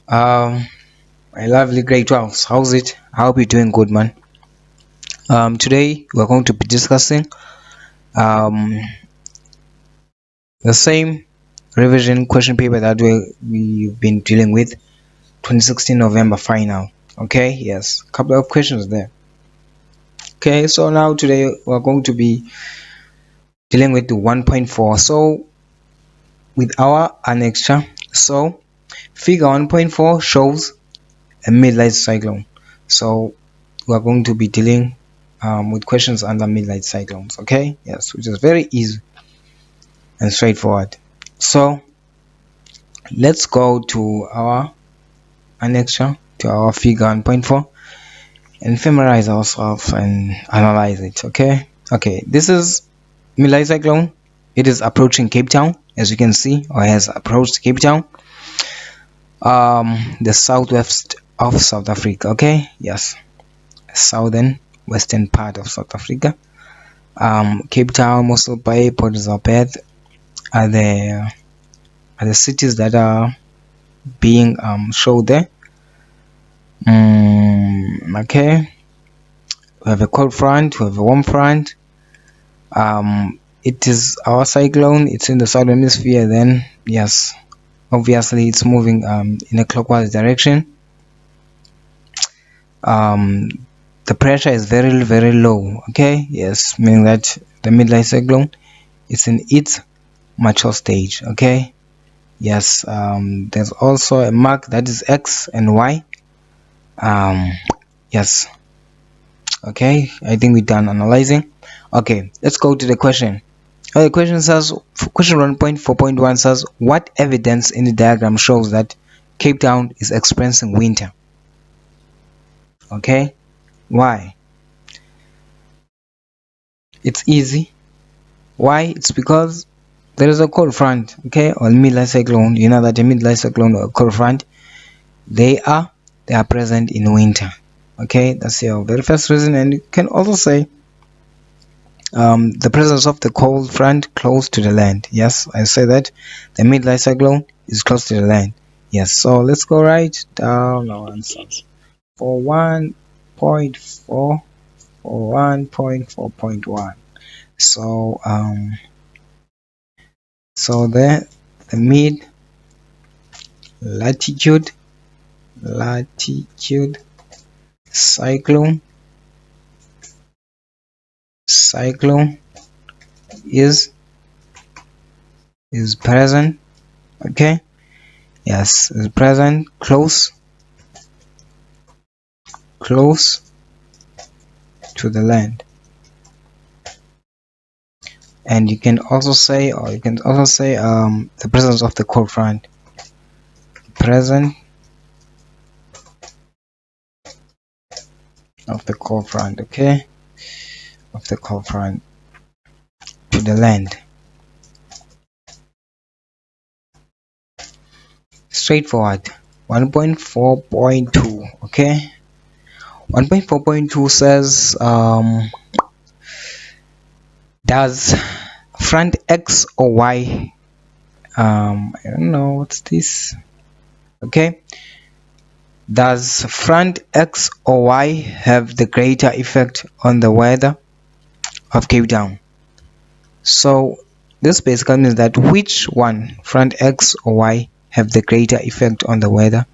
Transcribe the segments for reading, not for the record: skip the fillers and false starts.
Um, my lovely great ones, how's it? I hope you're doing good, man. Today we're going to be discussing um the same revision question paper that we've been dealing with, 2016 November final. Okay, yes, couple of questions there. Okay, so now today we're going to be dealing with the 1.4. So with our annexure, so figure 1.4 shows a midlight cyclone. So we are going to be dealing with questions under midlight cyclones. Okay, yes, which is very easy and straightforward. So let's go to our annexure, to our figure 1.4, and familiarize ourselves and analyze it. Okay, this is midlight cyclone. It is approaching Cape Town, as you can see, or has approached Cape Town, the southwest of South Africa. Okay, yes, southern western part of South Africa. Cape Town, Mossel Bay, Port Elizabeth are the cities that are being showed there. Okay, we have a cold front, we have a warm front. It is our cyclone. It's in the southern hemisphere. Then yes, obviously it's moving in a clockwise direction. The pressure is very low. Okay, yes, meaning that the midlight cyclone is in its mature stage. Okay, yes, there's also a mark that is X and Y. Yes, okay, I think we're done analyzing. Okay, let's go to the question. The question says, question 1.4.1 says, what evidence in the diagram shows that Cape Town is experiencing winter? Okay, why? It's easy. Why? It's because there is a cold front, okay, or midlight cyclone. You know that a midlight cyclone or a cold front, they are present in winter. Okay, that's your very first reason. And you can also say the presence of the cold front close to the land. Yes, I say that the midlight cyclone is close to the land. Yes, so let's go right down our answers for 1.4 for 1.4.1. So the mid latitude cyclone is present. Okay, yes, is present close to the land. And you can also say the presence of the cold front, present of the cold front, okay, of the cold front to the land. Straightforward. 1.4.2. okay, 1.4.2 says does front X or Y, I don't know what's this. Okay, does front X or Y have the greater effect on the weather of Cape Town? So this basically means that which one, front X or Y, have the greater effect on the weather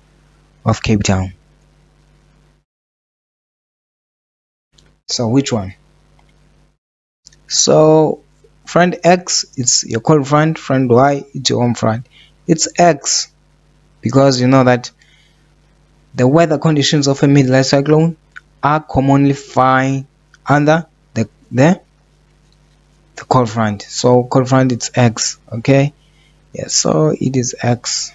of Cape Town? So which one? So front X, it's your cold front. Front Y, it's your warm front. It's X because you know that the weather conditions of a midlight cyclone are commonly found under the cold front. So cold front, it's X. Okay, yes, so it is X.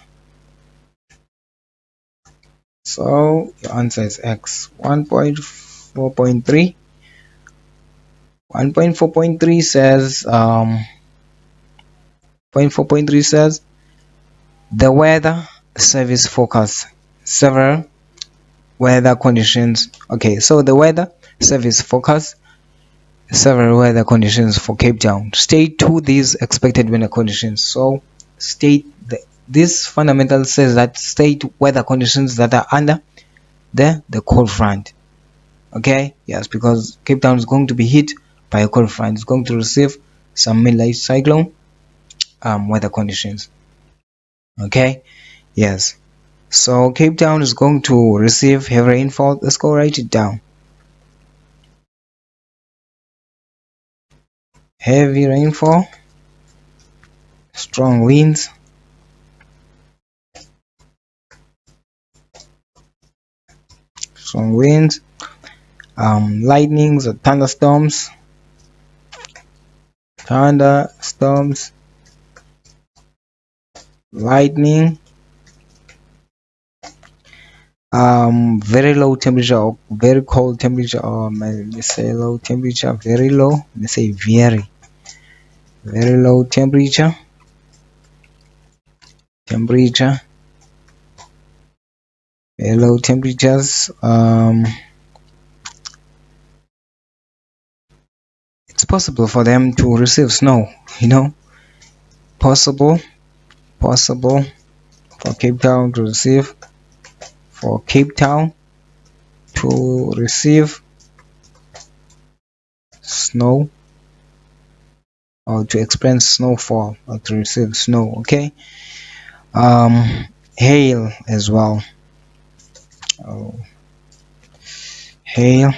So your answer is X. 1.4.3. 1.4.3 says 0.4.3 says the weather service forecast several weather conditions. Okay, so the weather service forecast several weather conditions for Cape Town. State 2 these expected weather conditions. So state This fundamental says that state weather conditions that are under the cold front. Okay, yes, because Cape Town is going to be hit by a cold front. It's going to receive some mid-latitude cyclone weather conditions. Okay, yes. So Cape Town is going to receive heavy rainfall. Let's go write it down. Heavy rainfall, strong winds, strong winds, lightnings or thunderstorms, lightning, very low temperature or very cold temperature, or let me say low temperature, very low, let me say very low temperature, very low temperatures. It's possible for them to receive snow, possible possible for Cape Town to receive for Cape Town to receive snow, or to experience snowfall, or to receive snow. Okay, hail as well. Oh, hail,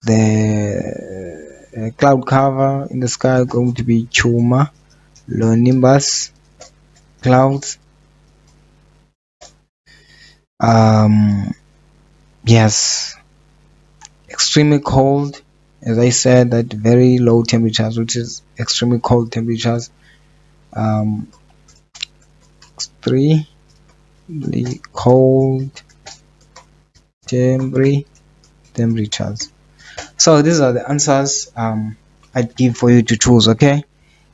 the cloud cover in the sky going to be chuma, low nimbus clouds. Yes, extremely cold, as I said, at very low temperatures, which is extremely cold temperatures. Extremely cold temperatures. So these are the answers I'd give for you to choose. Okay,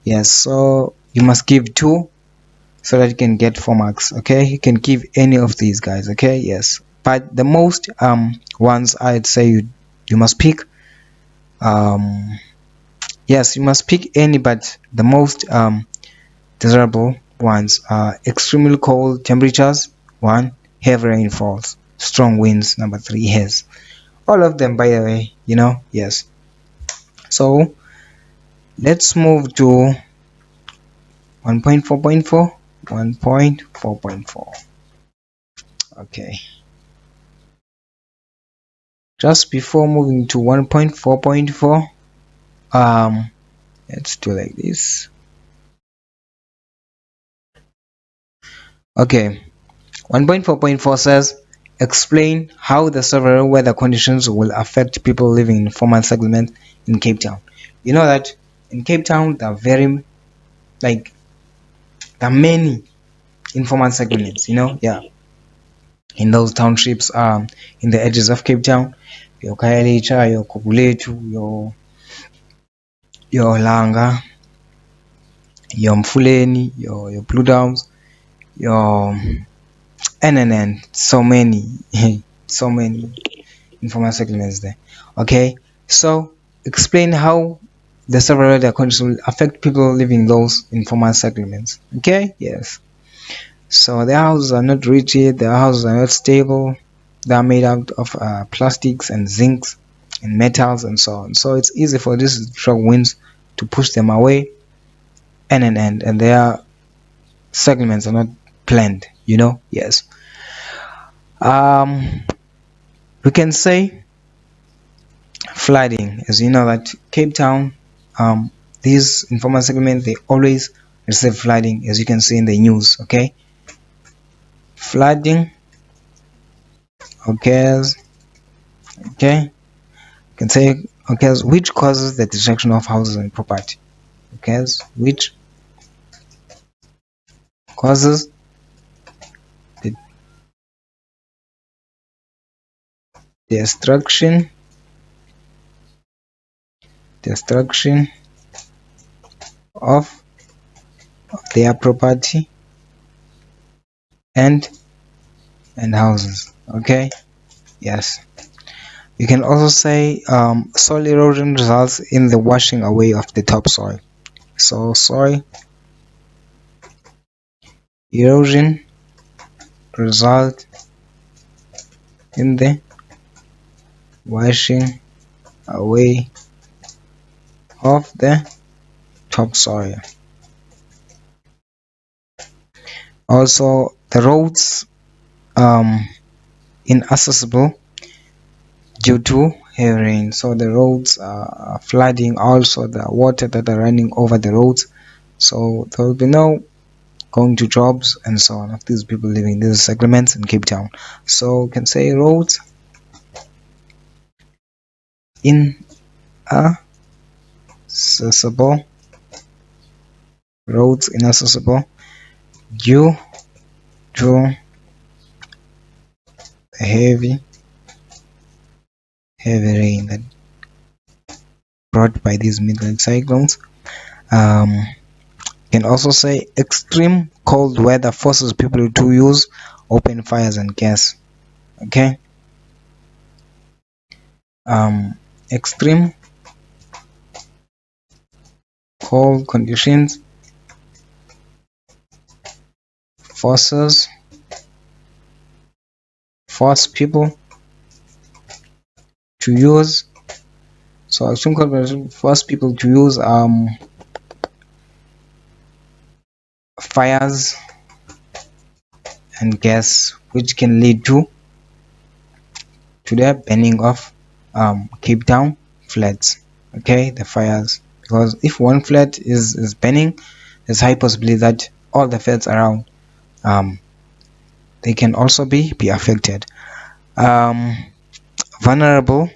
yes, so you must give two so that you can get 4 marks. Okay, you can give any of these guys. Okay, yes, but the most ones I'd say you must pick, yes, you must pick any, but the most desirable ones are extremely cold temperatures, one, heavy rainfalls, strong winds, number three, haze. All of them, by the way, yes. So let's move to 1.4.4. 1.4.4. Okay, just before moving to 1.4.4, let's do like this. Okay, 1.4.4 says explain how the several weather conditions will affect people living in formal settlement in Cape Town. You know that in Cape Town there are many informal settlements, yeah, in those townships, in the edges of Cape Town, your Khayelitsha, your Kobuletu, your Langa, your Mfuleni, your Blue Downs, your NNN, so many, so many informal settlements there. Okay, so explain how the several weather conditions will affect people living in those informal settlements. Okay, yes. So their houses are not rigid, their houses are not stable, they are made out of plastics and zincs and metals and so on. So it's easy for these strong winds to push them away, and their settlements are not planned, yes. Um, we can say flooding, as you know that Cape Town, these informal settlements, they always receive flooding, as you can see in the news. Okay, flooding occurs. Okay, you can say occurs which causes the destruction of houses and property. Occurs which causes the destruction of their property and houses. Okay, yes. You can also say soil erosion results in the washing away of the topsoil. So soil erosion result in the washing away of the topsoil. Also, the roads inaccessible due to heavy rain, so the roads are flooding, also the water that are running over the roads, so there will be no going to jobs and so on of these people living in these settlements in Cape Town. So you can say roads inaccessible, roads inaccessible due to the heavy rain that brought by these midnight cyclones. You can also say extreme cold weather forces people to use open fires and gas. Okay. Extreme cold conditions force people to use, so extreme cold conditions force people to use fires and gas, which can lead to the burning of Cape Town flats. Okay, the fires, because if one flat is burning, there's high possibility that all the flats around they can also be affected. Vulnerable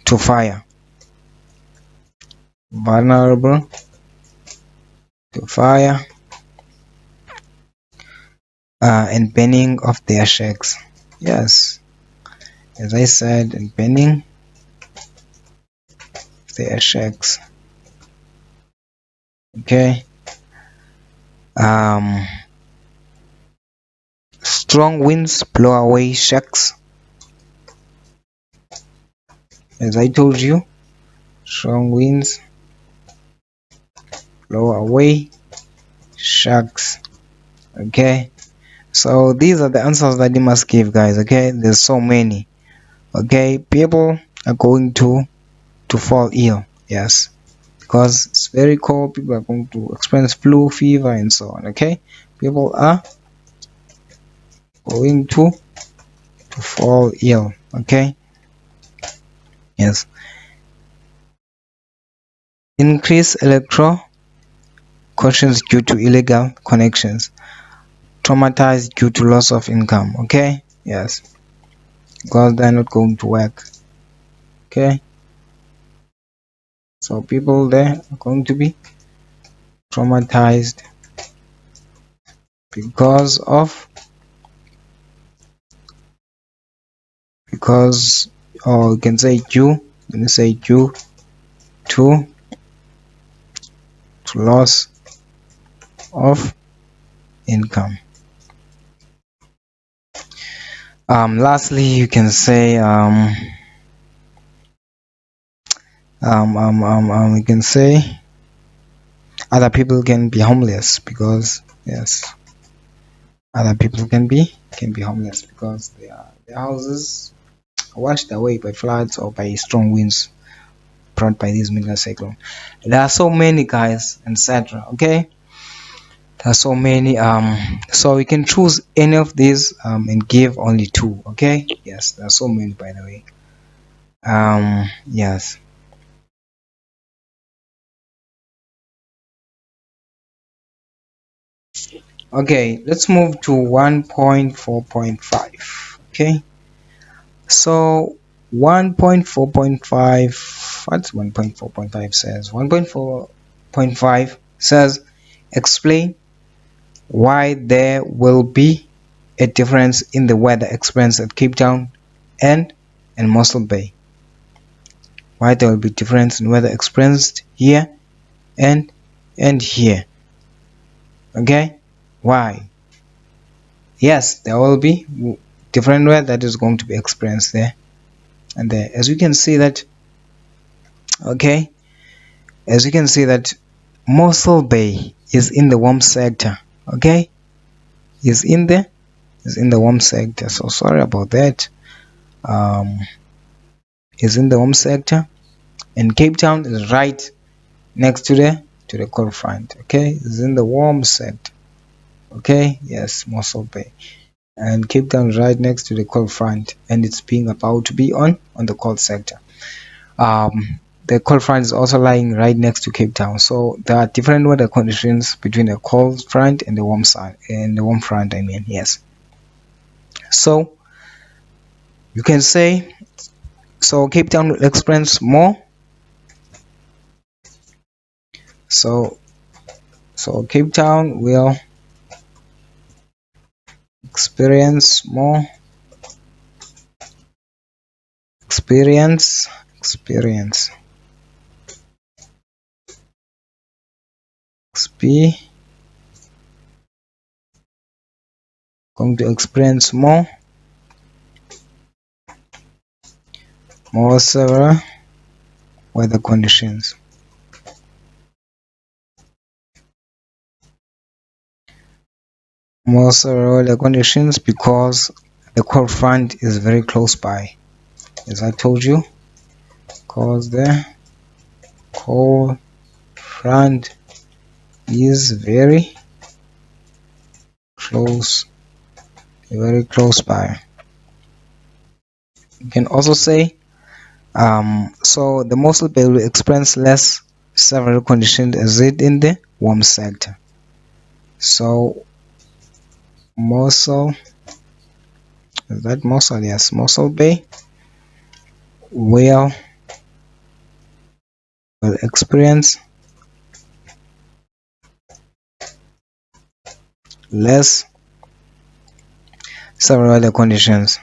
to fire, vulnerable to fire and burning of their shacks. Yes, as I said, and burning their shacks. Okay. Strong winds blow away shacks. As I told you, strong winds blow away shacks. Okay, so these are the answers that you must give, guys. Okay, there's so many. Okay, people are going to fall ill. Yes, because it's very cold, people are going to experience flu, fever and so on. Okay, people are going to fall ill. Okay, yes. Increase electro cautions due to illegal connections. Traumatized due to loss of income. Okay, yes, because they're not going to work. Okay, so people there are going to be traumatized because of or you can say due, when you say due to loss of income. Lastly, you can say you can say other people can be homeless, because yes, other people can be homeless because their houses are washed away by floods or by strong winds brought by these midnight cyclone. There are so many, guys, etc. Okay, there are so many. So you can choose any of these and give only two. Okay, yes, there are so many, by the way. Yes. Okay, let's move to 1.4.5. Okay, so 1.4.5, what's 1.4.5 says? 1.4.5 says explain why there will be a difference in the weather experienced at Cape Town and Mossel Bay. Why there will be difference in weather experienced here and here. Okay, why? Yes, there will be different weather that is going to be experienced there and there. As you can see that, okay, as you can see that Mossel Bay is in the warm sector. Okay, is in the warm sector. So sorry about that. um is in the warm sector, and Cape Town is right next to the cold front. Okay, is in the warm sector. Okay, yes, Mossel Bay, and Cape Town is right next to the cold front, and it's being about to be on the cold sector. The cold front is also lying right next to Cape Town, so there are different weather conditions between the cold front and the warm side and the warm front, I mean. Yes, so you can say, so Cape Town will experience more. So Cape Town will experience more experience experience XP going to experience more severe weather conditions. More severe weather conditions because the cold front is very close by, as I told you, because the cold front is close very close by. You can also say, so the Mossel Bay will experience less severe conditions as it in the warm sector. So Mossel, is that Mossel? Yes, Mossel Bay will experience less severe weather conditions.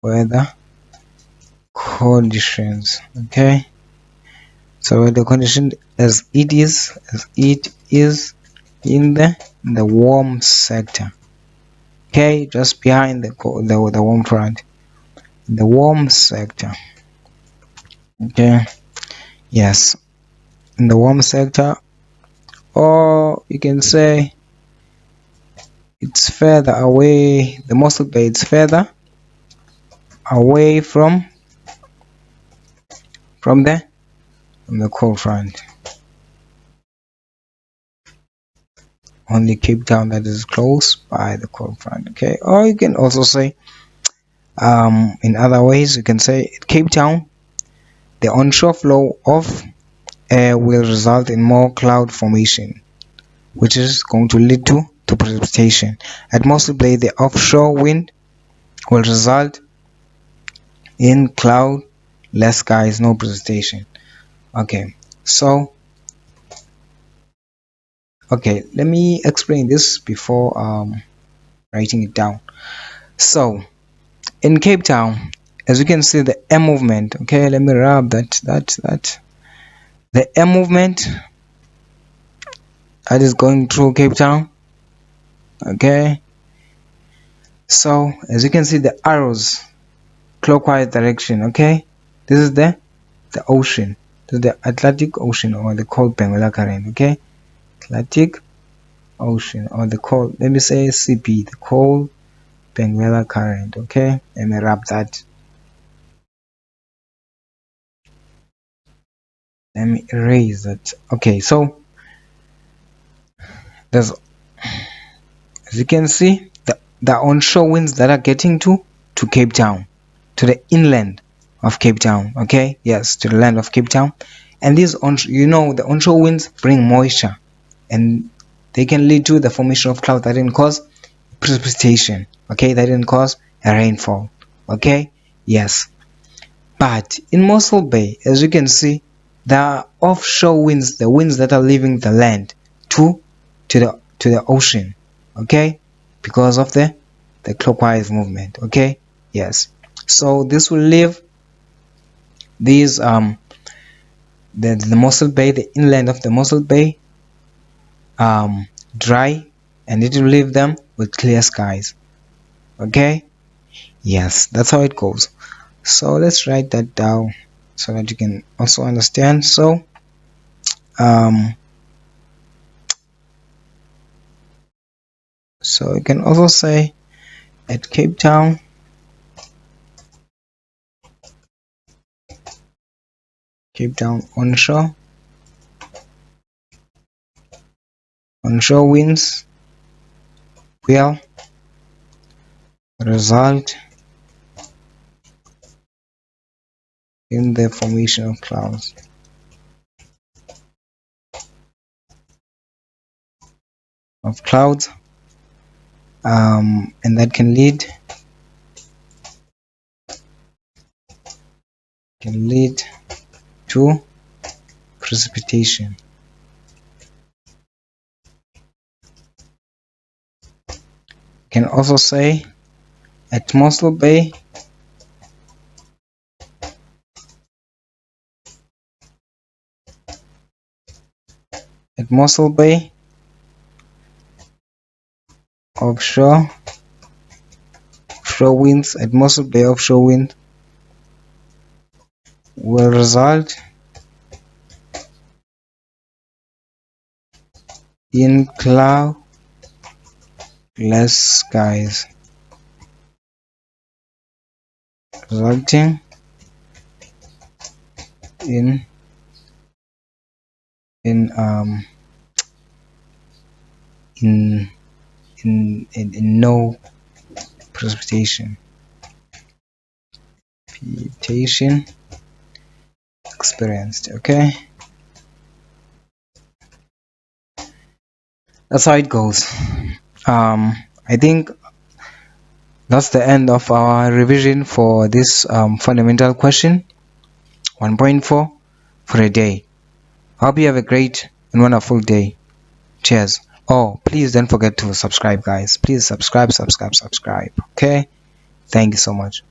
Weather conditions. Okay. So weather condition as it is in the warm sector. Okay, just behind the warm front. The warm sector. Okay. Yes, in the warm sector, or you can say it's further away. The Mossel Bay is further away from the cold front. Only Cape Town that is close by the cold front. Okay, or you can also say, in other ways, you can say Cape Town, the onshore flow of air will result in more cloud formation, which is going to lead to precipitation. At Mossel Bay, the offshore wind will result in cloud, less skies, no precipitation. Okay, so let me explain this before writing it down. So in Cape Town, as you can see, the air movement. Okay, let me rub that the air movement that is going through Cape Town. Okay, so as you can see, the arrows clockwise direction. Okay, this is the ocean. This is the Atlantic Ocean, or the cold Benguela current. Okay, Atlantic Ocean, or the cold, let me say CP, the cold Benguela current. Okay, let me wrap that. Let me erase that. Okay, so there's, as you can see, the onshore winds that are getting to Cape Town, to the inland of Cape Town. Okay, yes, to the land of Cape Town. And these the onshore winds bring moisture, and they can lead to the formation of clouds that didn't cause precipitation. Okay, that didn't cause a rainfall. Okay, yes. But in Mossel Bay, as you can see, there are offshore winds, the winds that are leaving the land to the ocean. Okay, because of the clockwise movement. Okay, yes. So this will leave these the Mossel Bay, the inland of the Mossel Bay, dry, and it will leave them with clear skies. Okay, yes, that's how it goes. So let's write that down so that you can also understand. So So you can also say at Cape Town, onshore winds will result in the formation of clouds. And that can lead to precipitation. Can also say at Mossel Bay, offshore winds will result in cloudless skies, resulting in in um in no precipitation experienced. Okay, that's how it goes. I think that's the end of our revision for this fundamental question 1.4 for a day. Hope you have a great and wonderful day. Cheers. Oh, please don't forget to subscribe, guys. Please subscribe. Okay, thank you so much.